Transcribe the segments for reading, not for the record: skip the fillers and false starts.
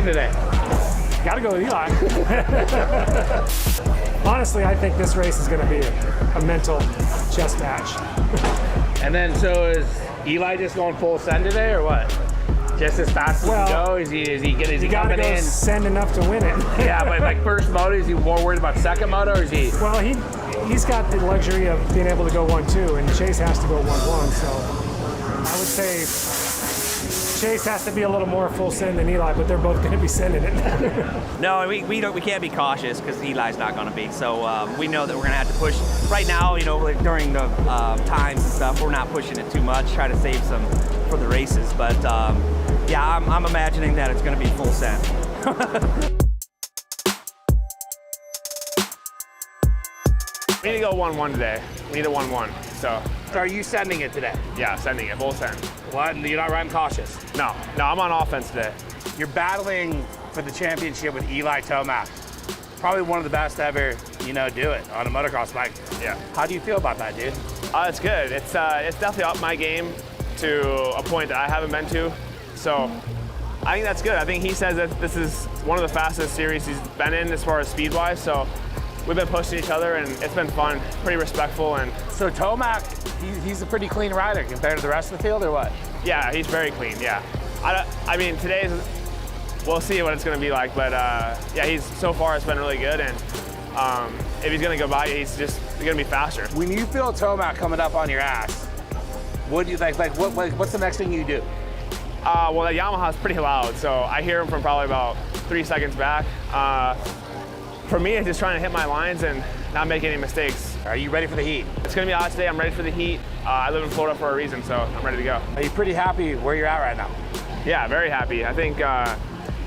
team today? Got to go with Eli. Honestly, I think this race is going to be a mental chess match. And then, so is Eli just going full send today, or what? Just as fast as he go? Is he coming in? Send enough to win it. Yeah, but like first moto, is he more worried about second moto, or is he? Well, he's got the luxury of being able to go 1-2, and Chase has to go 1-1. So I would say Chase has to be a little more full send than Eli, but they're both going to be sending it. No, we can't be cautious because Eli's not going to be. So we know that we're going to have to push. Right now, you know, like during the times and stuff, we're not pushing it too much. Try to save some for the races. But yeah, I'm imagining that it's going to be full send. We need to go 1-1 today. We need a 1-1. So are you sending it today? yeah, sending it, full send. What? You're not riding cautious? No, I'm on offense today. You're battling for the championship with Eli Tomac. Probably one of the best to ever, you know, do it on a motocross bike. Yeah. How do you feel about that, dude? It's good. It's definitely up my game to a point that I haven't been to. So I think that's good. I think he says that this is one of the fastest series he's been in as far as speed-wise. So we've been pushing each other, and it's been fun, pretty respectful. And so Tomac, he's a pretty clean rider compared to the rest of the field, or what? yeah, he's very clean. Yeah. I mean, today's, we'll see what it's going to be like. But yeah, so far it's been really good. And if he's going to go by, he's just going to be faster. When you feel Tomac coming up on your ass, what do you what's the next thing you do? Well, that Yamaha's pretty loud, so I hear him from probably about 3 seconds back. For me, it's just trying to hit my lines and not make any mistakes. Are you ready for the heat? It's gonna be hot today. I'm ready for the heat. I live in Florida for a reason, so I'm ready to go. Are you pretty happy where you're at right now? Yeah, very happy. I think not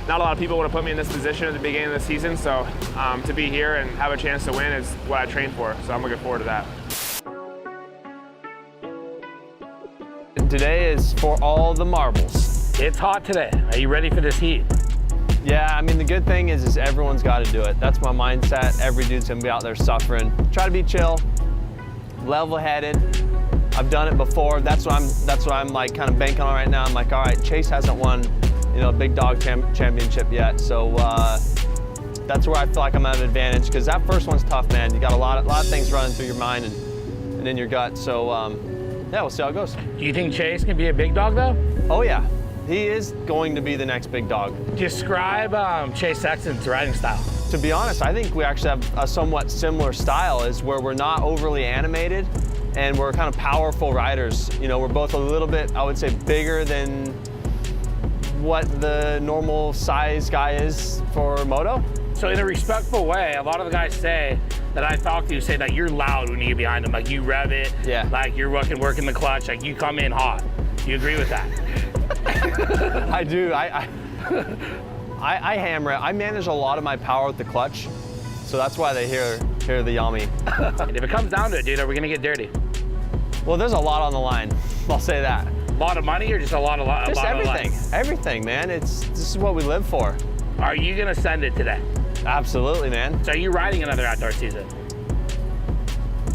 a lot of people would have put me in this position at the beginning of the season, so to be here and have a chance to win is what I trained for, so I'm looking forward to that. Today is for all the marbles. It's hot today. Are you ready for this heat? Yeah, I mean, the good thing is everyone's got to do it. That's my mindset. Every dude's gonna be out there suffering. Try to be chill, level-headed. I've done it before. That's what I'm like kind of banking on right now. I'm like, all right, Chase hasn't won, you know, a big dog championship yet, so that's where I feel like I'm at an advantage, because that first one's tough, man. You got a lot of things running through your mind and in your gut. So yeah, we'll see how it goes. Do you think Chase can be a big dog though? Oh yeah, he is going to be the next big dog. Describe Chase Sexton's riding style. To be honest, I think we actually have a somewhat similar style, is where we're not overly animated and we're kind of powerful riders. You know, we're both a little bit, I would say, bigger than what the normal size guy is for moto. So in a respectful way, a lot of the guys say that I talk to say that you're loud when you get behind them, like you rev it, yeah, like you're working the clutch, like you come in hot. Do you agree with that? I do. I hammer it. I manage a lot of my power with the clutch, so that's why they hear the Yami. And if it comes down to it, dude, are we gonna get dirty? Well, there's a lot on the line. I'll say that. A lot of money, or just a lot of Just everything. Of Everything, man. This is what we live for. Are you gonna send it today? Absolutely, man. So are you riding another outdoor season?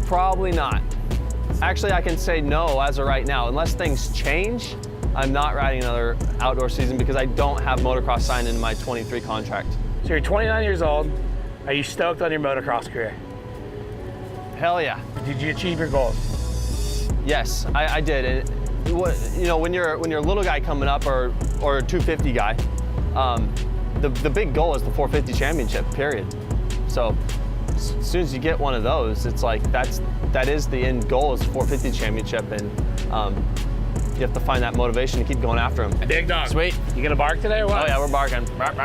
Probably not. Actually, I can say no as of right now. Unless things change, I'm not riding another outdoor season because I don't have motocross signed into my 23 contract. So you're 29 years old. Are you stoked on your motocross career? Hell yeah. Did you achieve your goals? Yes, I did. And you know, when you're a little guy coming up, or a 250 guy, the big goal is the 450 championship, period. So as soon as you get one of those, it's like that is the end goal, is the 450 championship, and you have to find that motivation to keep going after them. Big dog. Sweet. You gonna bark today or what? Oh yeah, we're barking. I'm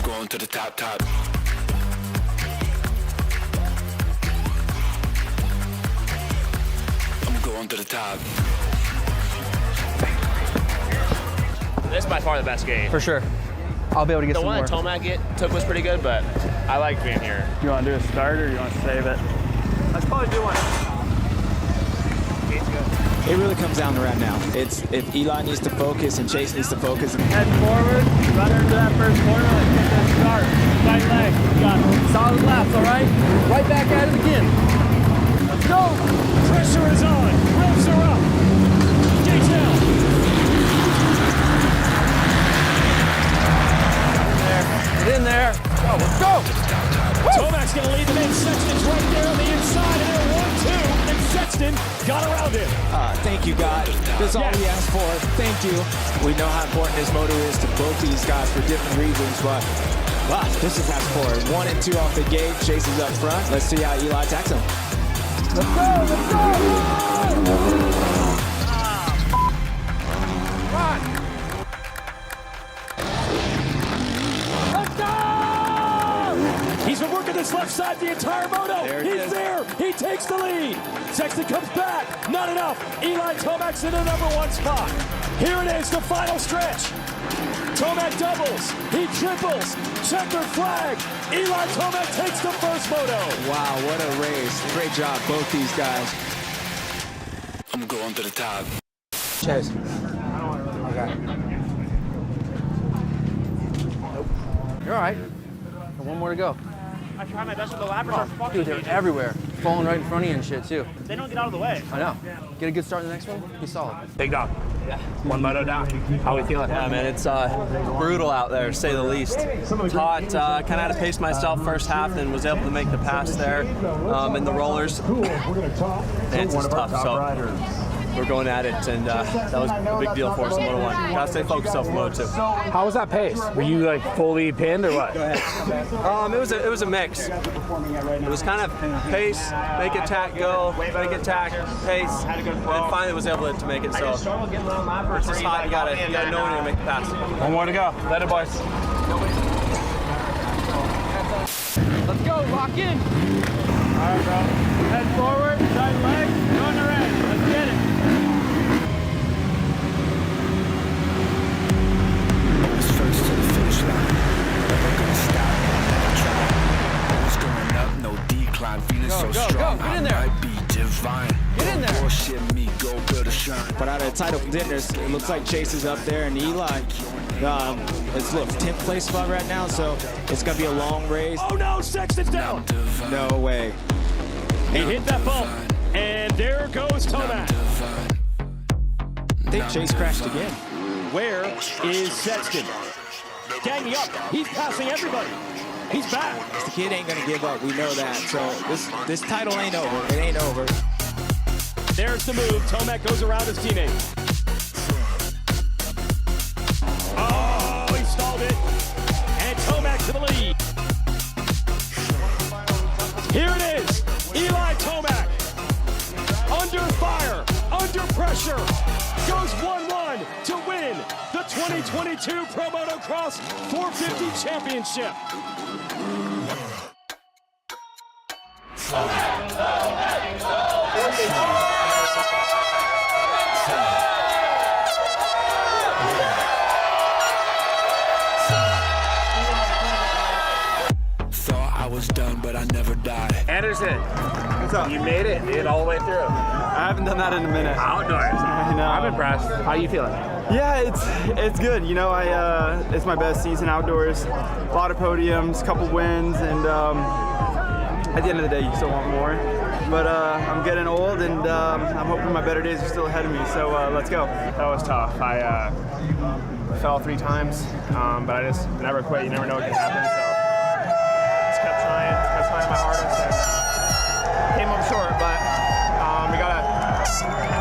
going to the top. I'm going to the top. This is by far the best game. For sure. I'll be able to get The some one more. that Tomac took was pretty good, but I like being here. You want to do a start, or you want to save it? Let's probably do one. It really comes down to right now. It's if Eli needs to focus and Chase needs to focus. Head forward, run into that first corner, and get that start. Right leg, we got solid laps, all right? Right back at it again. Let's go. Pressure is on, revs are up. Detail. in there. Oh, let's go. Tomac's going to lead the main. Sexton's right there on the inside, and they're 1-2, and Sexton got around it. Thank you, God. That's all we asked for. Thank you. We know how important this moto is to both these guys for different reasons, but wow, this is fast forward. 1 and 2 off the gate. Chase is up front. Let's see how Eli attacks him. Let's go, let's go. Let's go! He's been working this left side the entire moto. He's there. He takes the lead. Sexton comes back. Not enough. Eli Tomac's in the #1 spot. Here it is, the final stretch. Tomac doubles. He triples. Checker flag. Eli Tomac takes the first moto. Wow, what a race. Great job, both these guys. I'm going to the top. Chase. Okay. Nope. You're all right. One more to go. I try my best with the lappers. Dude, they're everywhere. Falling right in front of you and shit, too. They don't get out of the way. I know. Get a good start in the next one. Be solid. Big dog. Yeah. 1 moto down. How we feeling? Yeah, man, it's brutal out there, to say the least. Taught, kind of had to pace myself first half, and was able to make the pass there in the rollers. It's just tough, so we're going at it, and that was a big deal for us in Moto 1. Gotta stay focused on Moto 2. How was that pace? Were you like fully pinned or what? It was a mix. It was kind of pace, make attack, go, make attack, pace, and finally was able to make it. So it's just hot. You gotta know when to make the pass. 1 more to go. Let it, boys. Let's go. Lock in. All right, bro. Head forward, tight legs, go on the red. Let's get it. First to the finish line. Never gonna stop. Try. Always going up, no decline. Feeling so strong. Get in there. I might be divine. Get in there. Bullshit me, go build a shrine. But out of the title contenders, it looks like Chase is up there, and Eli, it's 10th place spot right now, so it's gonna be a long race. Oh no, Sexton's down. No way. He hit that bump, and there goes Tomac. I think Chase crashed again. Where is Sexton? Ganging up. He's passing everybody. He's back. The kid ain't gonna give up. We know that. So this title ain't over. It ain't over. There's the move. Tomac goes around his teammate. Oh, he stalled it. And Tomac to the lead. Here it is. Eli Tomac. Under fire. Under pressure. Goes 1-1 to win the 2022 Pro Motocross 450 Championship. Thought I was done, but I never died. Anderson, What's up? you made it, dude, all the way through. I haven't done that in a minute. Outdoors. I know. I'm impressed. How you feeling? Yeah, it's good. You know, it's my best season outdoors. A lot of podiums, couple wins, and at the end of the day, you still want more. But I'm getting old, and I'm hoping my better days are still ahead of me. So let's go. That was tough. I fell 3 times, but I just never quit. You never know what can happen, so just kept trying my hardest, and came up short. But we gotta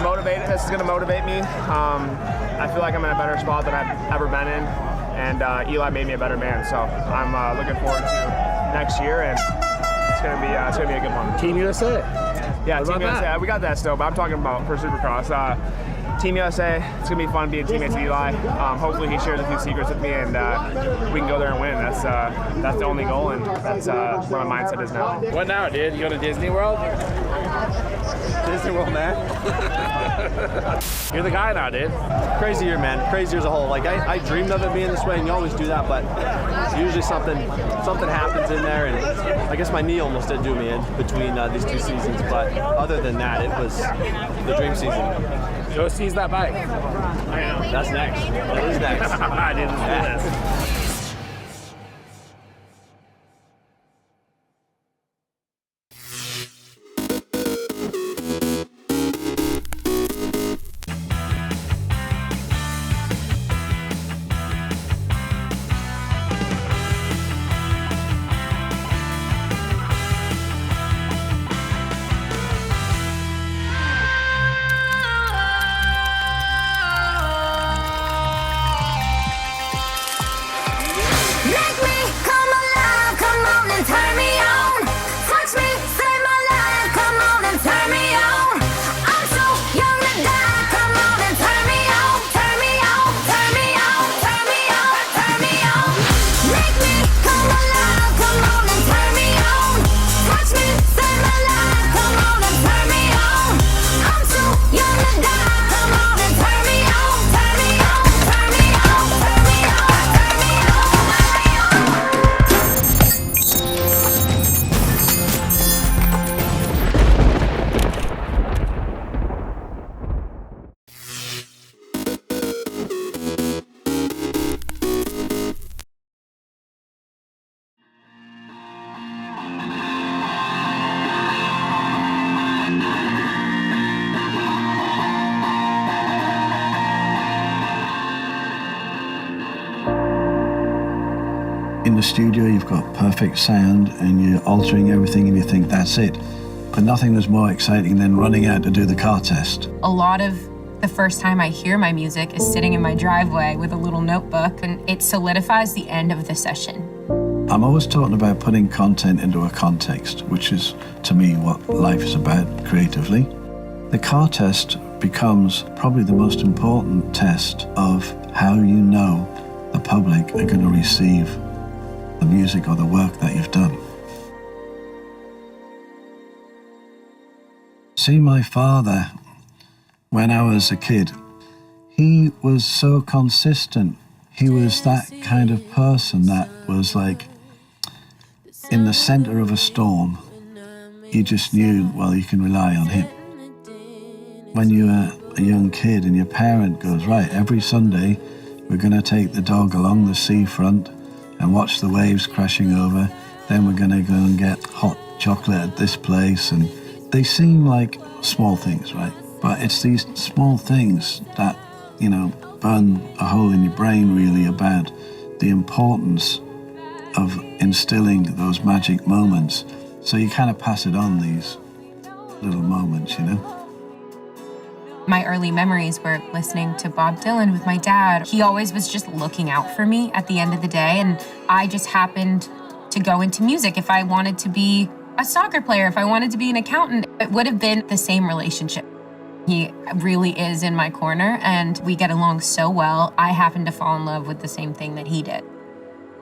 motivate. This is gonna motivate me. I feel like I'm in a better spot than I've ever been in, and Eli made me a better man. So I'm looking forward to next year, and it's gonna be a good one. Team USA. Yeah, What Team about USA. that? We got that still, but I'm talking about for Supercross. Team USA, it's gonna be fun being teammates with Eli. Hopefully he shares a few secrets with me, and we can go there and win. That's the only goal, and that's where my mindset is now. What now, dude? You go to Disney World? Disney World, man. You're the guy now, dude. Crazy year, man. Crazy year as a whole. Like I dreamed of it being this way, and you always do that, but usually something happens in there, and I guess my knee almost did do me in between these 2 seasons. But other than that, it was the dream season. Go seize that bike. That's next. That is next. I didn't do this. In the studio, you've got perfect sound and you're altering everything and you think that's it. But nothing was more exciting than running out to do the car test. A lot of the first time I hear my music is sitting in my driveway with a little notebook, and it solidifies the end of the session. I'm always talking about putting content into a context, which is, to me, what life is about creatively. The car test becomes probably the most important test of how you know the public are going to receive the music or the work that you've done. See, my father, when I was a kid, he was so consistent. He was that kind of person that was like in the center of a storm. You just knew, well, you can rely on him. When you were a young kid and your parent goes, right, every Sunday we're going to take the dog along the seafront and watch the waves crashing over. Then we're going to go and get hot chocolate at this place. And they seem like small things, right? But it's these small things that, you know, burn a hole in your brain really about the importance of instilling those magic moments. So you kind of pass it on, these little moments, you know? My early memories were listening to Bob Dylan with my dad. He always was just looking out for me at the end of the day, and I just happened to go into music. If I wanted to be a soccer player, if I wanted to be an accountant, it would have been the same relationship. He really is in my corner, and we get along so well. I happened to fall in love with the same thing that he did.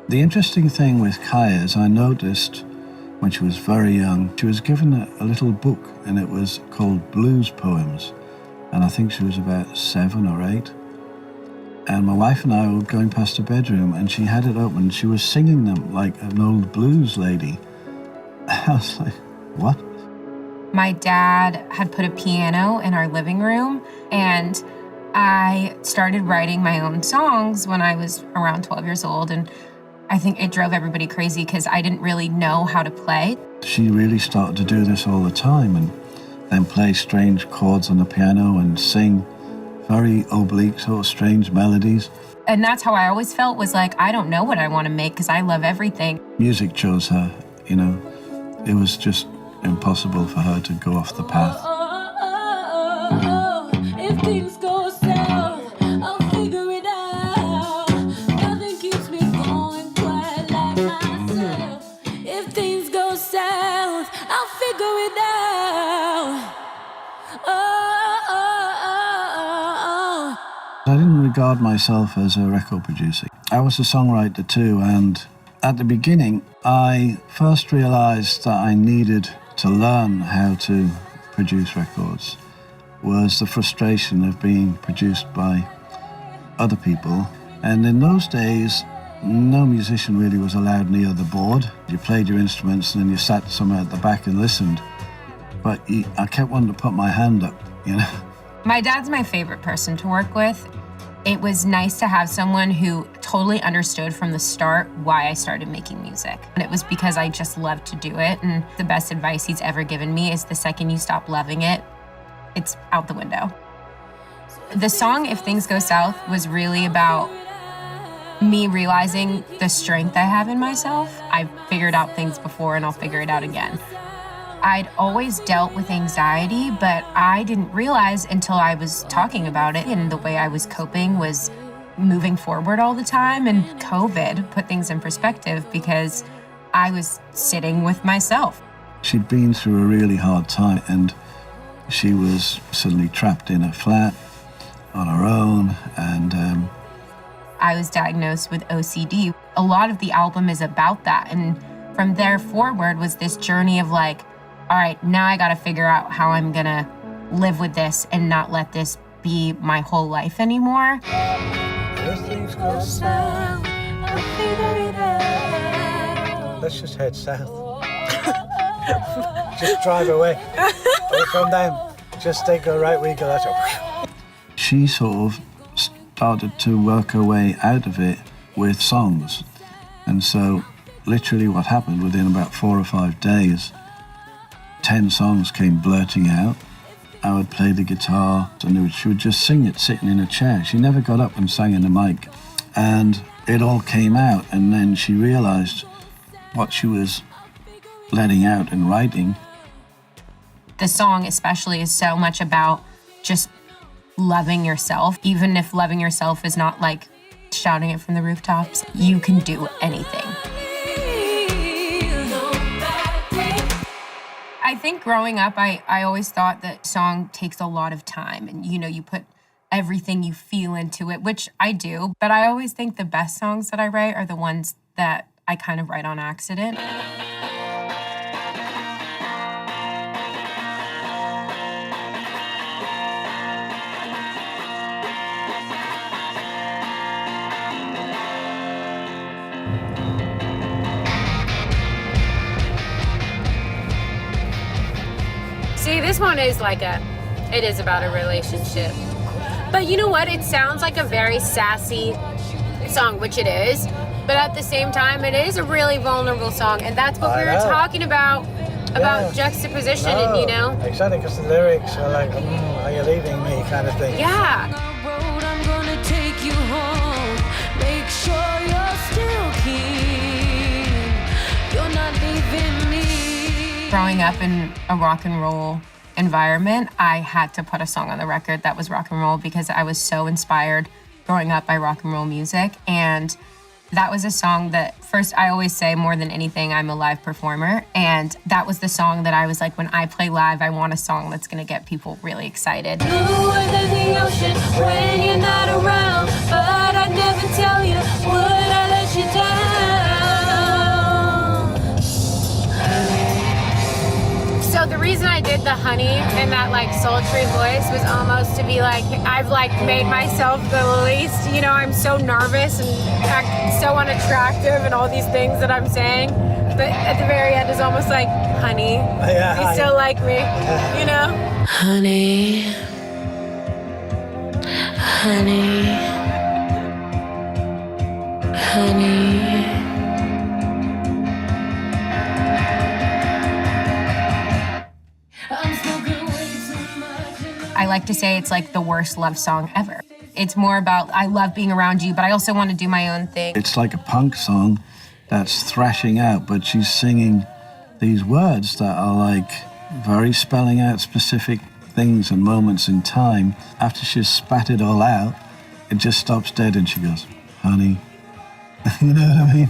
The interesting thing with Kaya is I noticed when she was very young, she was given a little book, and it was called Blues Poems. And I think she was about 7 or 8. And my wife and I were going past her bedroom and she had it open and she was singing them like an old blues lady. I was like, what? My dad had put a piano in our living room, and I started writing my own songs when I was around 12 years old. And I think it drove everybody crazy because I didn't really know how to play. She really started to do this all the time and then play strange chords on the piano and sing very oblique, sort of strange melodies. And that's how I always felt, was like, I don't know what I want to make because I love everything. Music chose her, you know. It was just impossible for her to go off the path. If things go south, I'll figure it out. Nothing keeps me going quite like myself. If things go south, I'll figure it out. I didn't regard myself as a record producer. I was a songwriter too, and at the beginning, I first realized that I needed to learn how to produce records was the frustration of being produced by other people. And in those days, no musician really was allowed near the board. You played your instruments and then you sat somewhere at the back and listened. But I kept wanting to put my hand up, you know. My dad's my favorite person to work with. It was nice to have someone who totally understood from the start why I started making music. And it was because I just loved to do it. And the best advice he's ever given me is the second you stop loving it, it's out the window. The song, If Things Go South, was really about me realizing the strength I have in myself. I've figured out things before and I'll figure it out again. I'd always dealt with anxiety, but I didn't realize until I was talking about it, and the way I was coping was moving forward all the time. And COVID put things in perspective because I was sitting with myself. She'd been through a really hard time and she was suddenly trapped in a flat on her own, and I was diagnosed with OCD. A lot of the album is about that, and from there forward was this journey of like, all right, now I gotta figure out how I'm gonna live with this and not let this be my whole life anymore. If things go south, I'll figure it out. Let's just head south. Just drive away from them. Just they go right, we go that way. She sort of started to work her way out of it with songs. And so literally what happened, within about 4 or 5 days, 10 songs came blurting out. I would play the guitar and she would just sing it sitting in a chair. She never got up and sang in a mic. And it all came out, and then she realized what she was letting out and writing. The song especially is so much about just loving yourself. Even if loving yourself is not like shouting it from the rooftops, you can do anything. I think growing up, I always thought that song takes a lot of time, and you put everything you feel into it, which I do, but I always think the best songs that I write are the ones that I kind of write on accident. See, this one is it is about a relationship. But you know what? It sounds like a very sassy song, which it is. But at the same time, it is a really vulnerable song. And that's what we were talking about juxtaposition and, Exactly, because the lyrics are like, are you leaving me kind of thing. Yeah. I'm gonna take you home. Make sure you're still keen. You're not leaving me. Growing up in a rock and roll environment, I had to put a song on the record that was rock and roll because I was so inspired growing up by rock and roll music. And that was a song that, first, I always say more than anything, I'm a live performer. And that was the song that I was like, when I play live, I want a song that's gonna get people really excited. Bluer than the ocean when you're not around. But I'd never tell you, would I let you down? So the reason I did the honey in that sultry voice was almost to be like, I've made myself the least, I'm so nervous and act so unattractive and all these things that I'm saying. But at the very end is almost like, honey, you still like me, Honey, honey, honey. I like to say it's like the worst love song ever. It's more about, I love being around you, but I also want to do my own thing. It's like a punk song that's thrashing out, but she's singing these words that are very spelling out specific things and moments in time. After she's spat it all out, it just stops dead and she goes, honey. You know what I mean?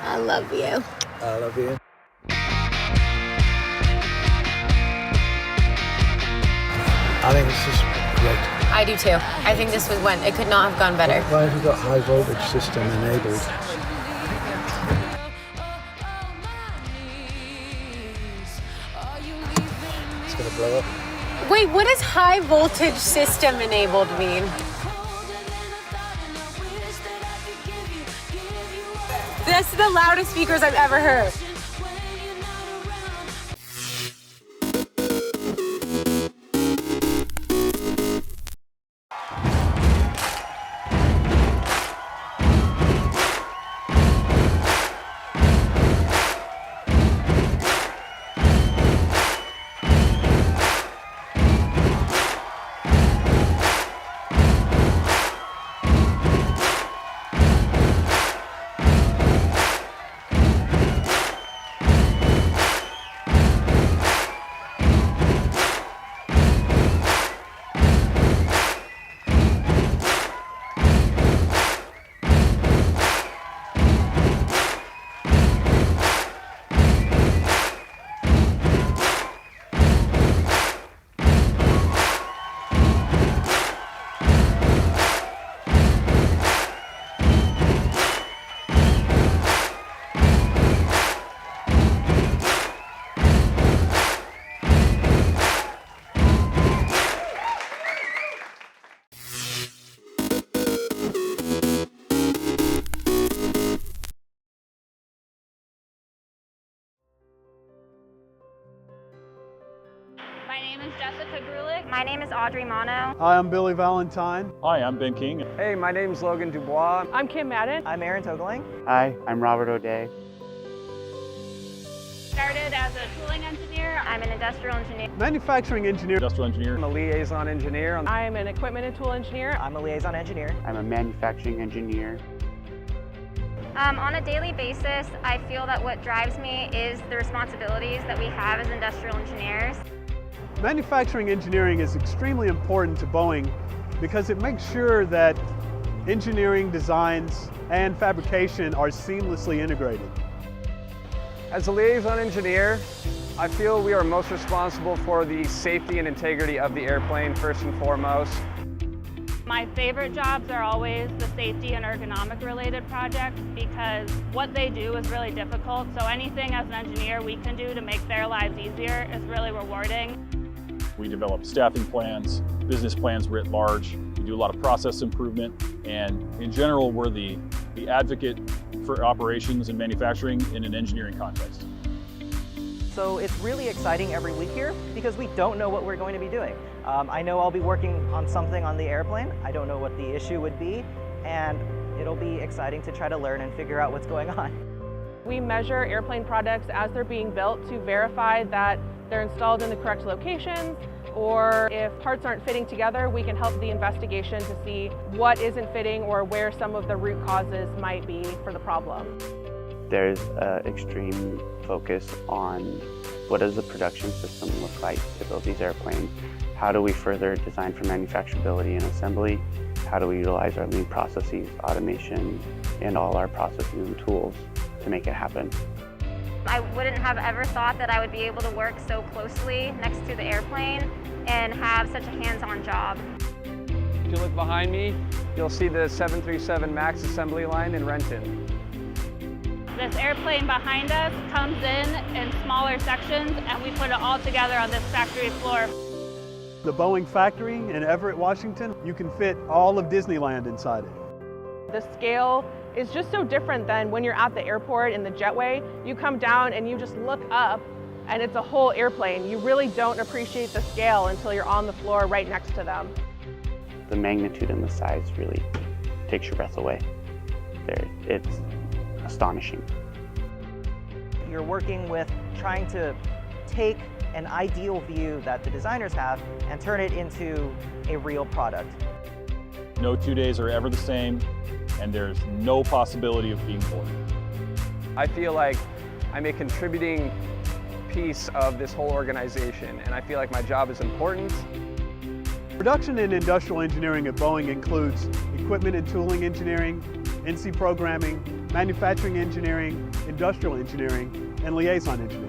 I love you. I love you. I think this is great. I do too. I think this was when it could not have gone better. Why have you got high voltage system enabled? It's gonna blow up. Wait, what does high voltage system enabled mean? That's the loudest speakers I've ever heard. Jessica Grulich. My name is Audrey Mono. Hi, I'm Billy Valentine. Hi, I'm Ben King. Hey, my name's Logan Dubois. I'm Kim Madden. I'm Aaron Togeling. Hi, I'm Robert O'Day. Started as a tooling engineer. I'm an industrial engineer. Manufacturing engineer. Industrial engineer. I'm a liaison engineer. I'm an equipment and tool engineer. I'm a liaison engineer. I'm a manufacturing engineer. On a daily basis, I feel that what drives me is the responsibilities that we have as industrial engineers. Manufacturing engineering is extremely important to Boeing because it makes sure that engineering designs and fabrication are seamlessly integrated. As a liaison engineer, I feel we are most responsible for the safety and integrity of the airplane first and foremost. My favorite jobs are always the safety and ergonomic related projects because what they do is really difficult. So anything as an engineer we can do to make their lives easier is really rewarding. We develop staffing plans, business plans writ large. We do a lot of process improvement, and in general, we're the advocate for operations and manufacturing in an engineering context. So it's really exciting every week here because we don't know what we're going to be doing. I know I'll be working on something on the airplane. I don't know what the issue would be, and it'll be exciting to try to learn and figure out what's going on. We measure airplane products as they're being built to verify that they're installed in the correct locations, or if parts aren't fitting together, we can help the investigation to see what isn't fitting or where some of the root causes might be for the problem. There's an extreme focus on what does the production system look like to build these airplanes? How do we further design for manufacturability and assembly? How do we utilize our lean processes, automation, and all our processes and tools to make it happen? I wouldn't have ever thought that I would be able to work so closely next to the airplane and have such a hands-on job. If you look behind me, you'll see the 737 MAX assembly line in Renton. This airplane behind us comes in smaller sections and we put it all together on this factory floor. The Boeing factory in Everett, Washington, you can fit all of Disneyland inside it. The scale is just so different than when you're at the airport in the jetway. You come down and you just look up and it's a whole airplane. You really don't appreciate the scale until you're on the floor right next to them. The magnitude and the size really takes your breath away. It's astonishing. You're working with trying to take an ideal view that the designers have and turn it into a real product. No 2 days are ever the same, and there's no possibility of being bored. I feel like I'm a contributing piece of this whole organization, and I feel like my job is important. Production and industrial engineering at Boeing includes equipment and tooling engineering, NC programming, manufacturing engineering, industrial engineering, and liaison engineering.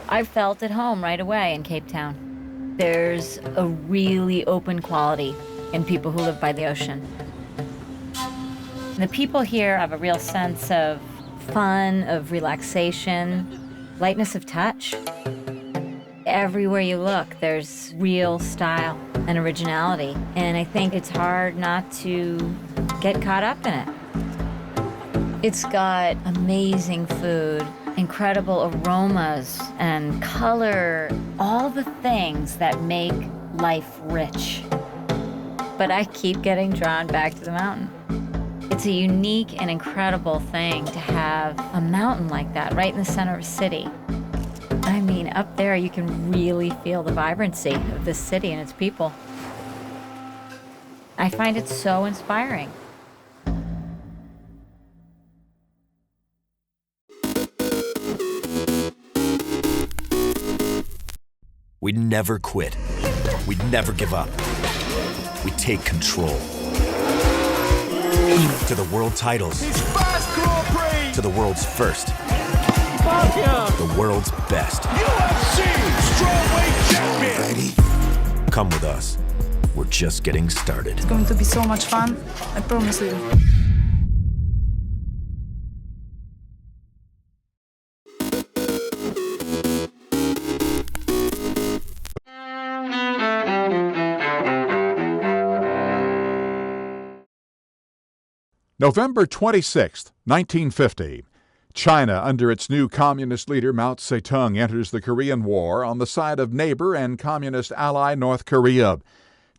I felt at home right away in Cape Town. There's a really open quality in people who live by the ocean. The people here have a real sense of fun, of relaxation, lightness of touch. Everywhere you look, there's real style and originality, and I think it's hard not to get caught up in it. It's got amazing food, incredible aromas and color, all the things that make life rich. But I keep getting drawn back to the mountain. It's a unique and incredible thing to have a mountain like that right in the center of a city. I mean, Up there, you can really feel the vibrancy of this city and its people. I find it so inspiring. We'd never quit. We'd never give up. We'd take control. To the world titles. To the world's first. The world's best. UFC Strawweight Champion. Ready? Come with us. We're just getting started. It's going to be so much fun, I promise you. November 26, 1950. China, under its new communist leader Mao Zedong, enters the Korean War on the side of neighbor and communist ally North Korea.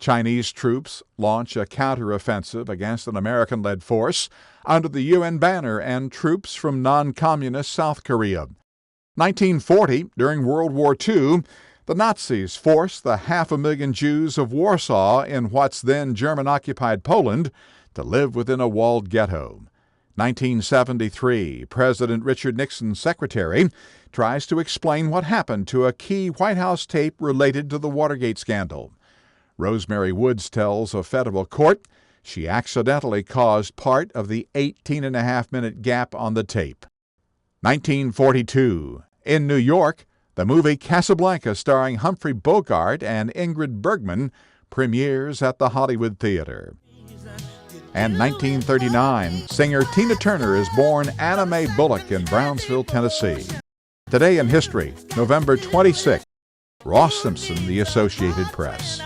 Chinese troops launch a counteroffensive against an American-led force under the UN banner and troops from non-communist South Korea. 1940, during World War II, the Nazis forced the 500,000 Jews of Warsaw in what's then German-occupied Poland to live within a walled ghetto. 1973, President Richard Nixon's secretary tries to explain what happened to a key White House tape related to the Watergate scandal. Rosemary Woods tells a federal court she accidentally caused part of the 18.5-minute gap on the tape. 1942, in New York, the movie Casablanca starring Humphrey Bogart and Ingrid Bergman premieres at the Hollywood Theater. And 1939, singer Tina Turner is born Anna Mae Bullock in Brownsville, Tennessee. Today in history, November 26, Ross Simpson, The Associated Press.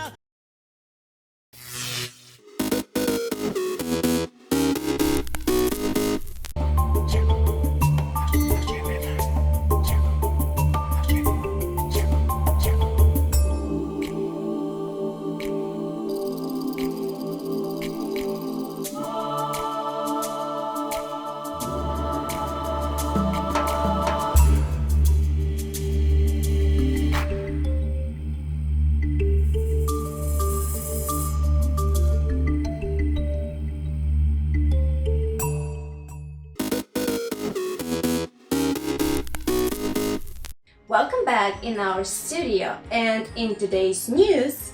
Welcome back in our studio, and in today's news,